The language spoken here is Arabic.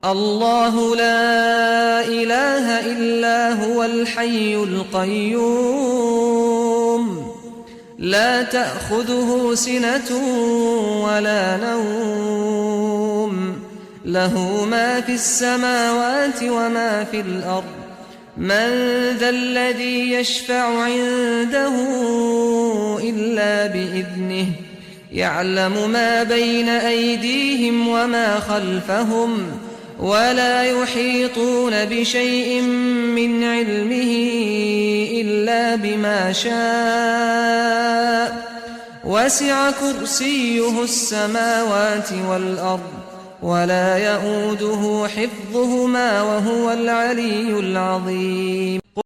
الله لا إله إلا هو الحي القيوم لا تأخذه سنة ولا نوم له ما في السماوات وما في الأرض من ذا الذي يشفع عنده إلا بإذنه يعلم ما بين أيديهم وما خلفهم ولا يحيطون بشيء من علمه إلا بما شاء وسع كرسيه السماوات والأرض ولا يئوده حفظهما وهو العلي العظيم